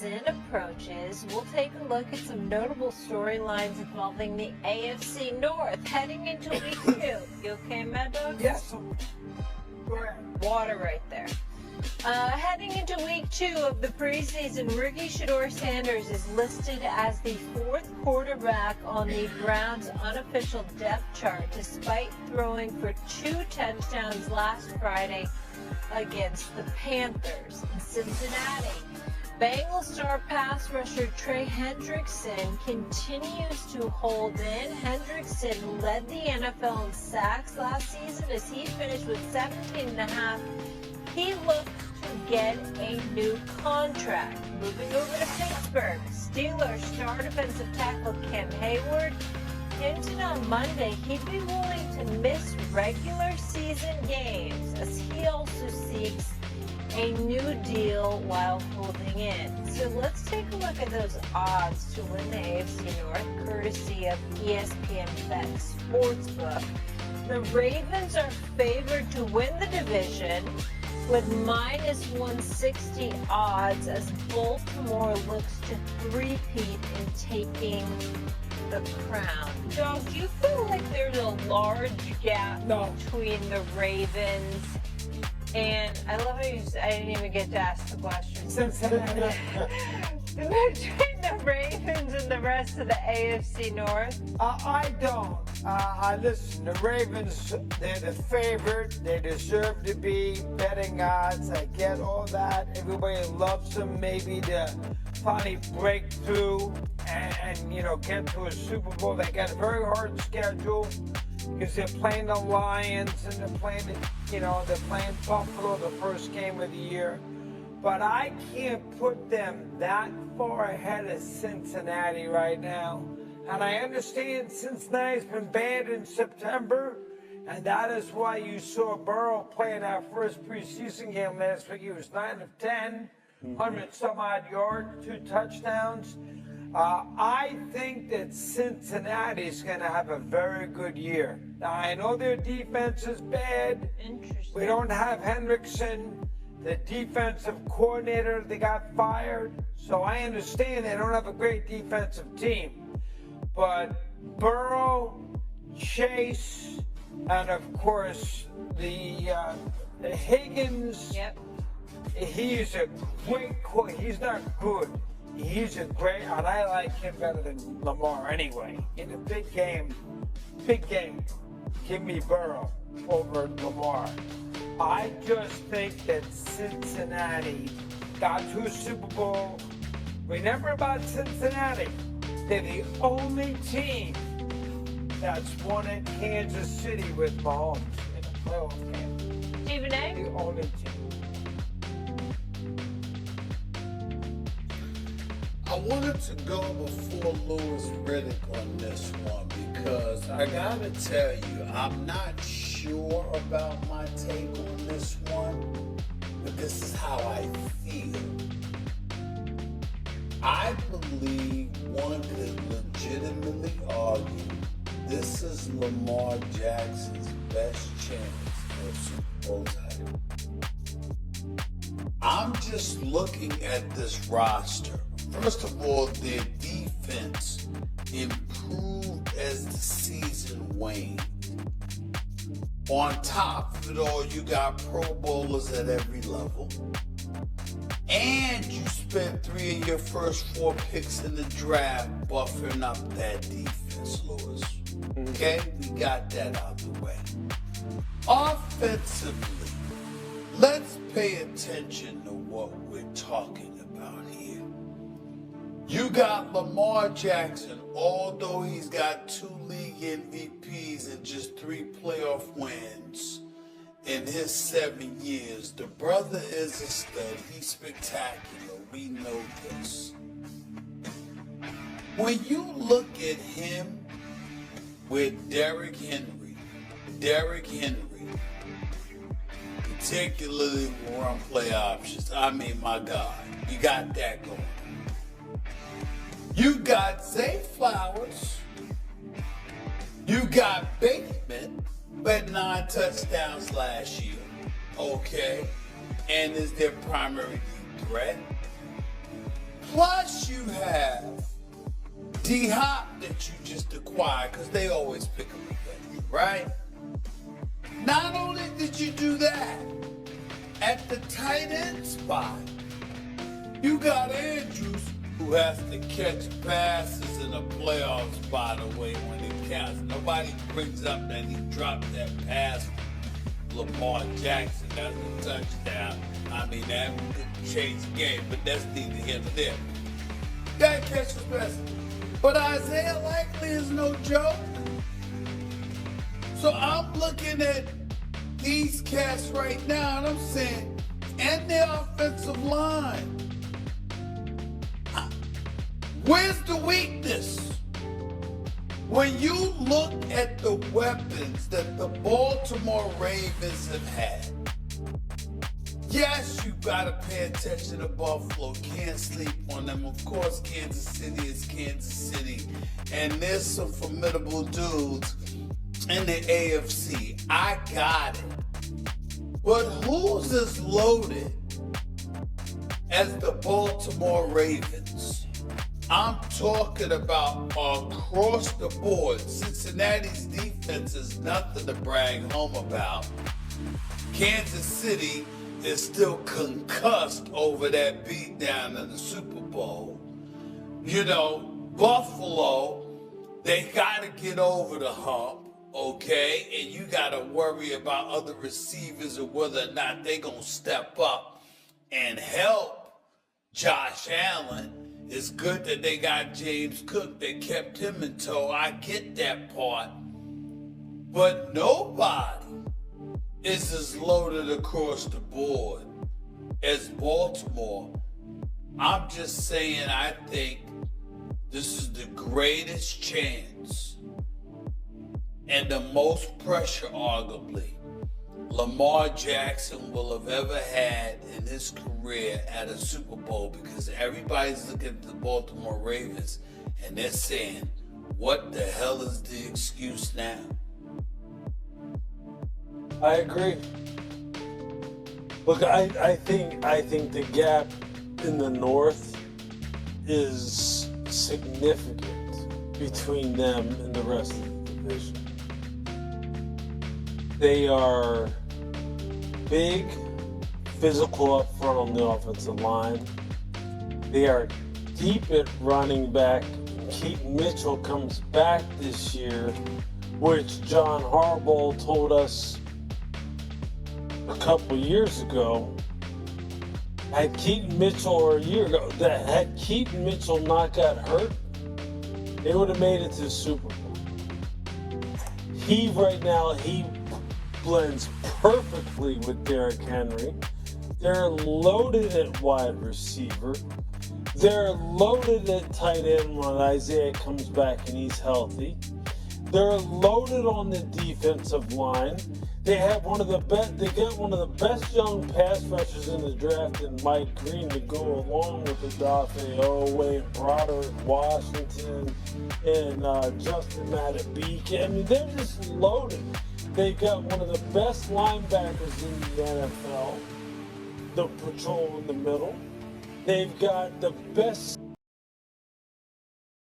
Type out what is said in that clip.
season approaches, we'll take a look at some notable storylines involving the AFC North heading into week 2. You okay, Mad Dog? Yes. Go ahead. Water right there. Heading into week 2 of the preseason, Ricky Shador Sanders is listed as the 4th quarterback on the Browns' unofficial depth chart, despite throwing for 2 touchdowns last Friday against the Panthers in Cincinnati. Bengals star pass rusher Trey Hendrickson continues to hold in. Hendrickson led the NFL in sacks last season as he finished with 17.5. He looked to get a new contract. Moving over to Pittsburgh, Steelers star defensive tackle Cam Hayward hinted on Monday he'd be willing to miss regular season games as he also seeks a new deal while holding in. So let's take a look at those odds to win the AFC North, courtesy of ESPN Bet Sportsbook. The Ravens are favored to win the division with -160 odds as Baltimore looks to three-peat in taking the crown. Dog, do you feel like there's a large gap between the Ravens and, I love how you said, I didn't even get to ask the question. Cincinnati. Between the Ravens and the rest of the AFC North? I don't. Listen, the Ravens, they're the favorite. They deserve to be. Betting odds, I get all that. Everybody loves them. Maybe to finally break through and get to a Super Bowl. They got a very hard schedule because they're playing the Lions and they're playing, they're playing Buffalo the first game of the year. But I can't put them that far ahead of Cincinnati right now. And I understand Cincinnati's been bad in September, and that is why you saw Burrow playing our first preseason game last week. He was 9 of 10, 100-some-odd yards, 2 touchdowns. I think that Cincinnati's going to have a very good year. Now, I know their defense is bad. Interesting. We don't have Hendrickson. The defensive coordinator, they got fired. So I understand they don't have a great defensive team. But Burrow, Chase, and of course the Higgins. Yep. He's a great he's not good. He's a great, and I like him better than Lamar anyway. In a big game, give me Burrow over Lamar. I just think that Cincinnati got to a Super Bowl. Remember about Cincinnati, they're the only team that's won at Kansas City with Mahomes in a playoff game. Stephen A? The only team. I wanted to go before Louis Riddick on this one because I gotta tell you, I'm not sure about my take on this one, but this is how I feel. I believe one could legitimately argue this is Lamar Jackson's best chance for a Super Bowl title. I'm just looking at this roster. First of all, their defense improved as the season waned. On top of it all, you got Pro Bowlers at every level. And you spent 3 of your first 4 picks in the draft buffering up that defense, Louis. Okay? We got that out the way. Offensively, let's pay attention to what we're talking about here. You got Lamar Jackson, although he's got 2 league MVPs and just 3 playoff wins in his 7 years. The brother is a stud. He's spectacular. We know this. When you look at him with Derrick Henry, particularly run play options, I mean, my God, you got that going. You got Zay Flowers. You got Bateman, but 9 touchdowns last year. Okay. And is their primary threat. Plus you have D-Hop that you just acquired, because they always pick them up, right? Not only did you do that, at the tight end spot, you got Andrews, who has to catch passes in the playoffs, by the way, when it counts. Nobody brings up that he dropped that pass from Lamar Jackson. That's a touchdown. I mean, that could change the game, but that's neither here nor there. Gotta catch his passes. But Isaiah Likely is no joke. So I'm looking at these cats right now, and I'm saying, and their offensive line, where's the weakness? When you look at the weapons that the Baltimore Ravens have had, yes, you gotta pay attention to Buffalo. Can't sleep on them. Of course, Kansas City is Kansas City. And there's some formidable dudes in the AFC. I got it. But who's as loaded as the Baltimore Ravens? I'm talking about across the board. Cincinnati's defense is nothing to brag home about. Kansas City is still concussed over that beatdown in the Super Bowl. You know, Buffalo, they got to get over the hump, okay? And you got to worry about other receivers and whether or not they're going to step up and help Josh Allen. It's good that they got James Cook. They kept him in tow. I get that part. But nobody is as loaded across the board as Baltimore. I'm just saying, I think this is the greatest chance and the most pressure, arguably, Lamar Jackson will have ever had in his career at a Super Bowl, because everybody's looking at the Baltimore Ravens and they're saying, what the hell is the excuse now? I agree. Look, I think the gap in the North is significant between them and the rest of the division. They are big, physical up front on the offensive line. They are deep at running back. Keaton Mitchell comes back this year, which John Harbaugh told us a couple years ago. Had Keaton Mitchell, or a year ago, that had Keaton Mitchell not got hurt, they would have made it to the Super Bowl. He blends perfectly with Derrick Henry. They're loaded at wide receiver. They're loaded at tight end when Isaiah comes back and he's healthy. They're loaded on the defensive line. They have one of the best. They got one of the best young pass rushers in the draft in Mike Green to go along with Odafe Oweh, Broderick Washington, and Justin Madubuike. I mean, they're just loaded. They got one of the best linebackers in the NFL, the patrol in the middle. They've got the best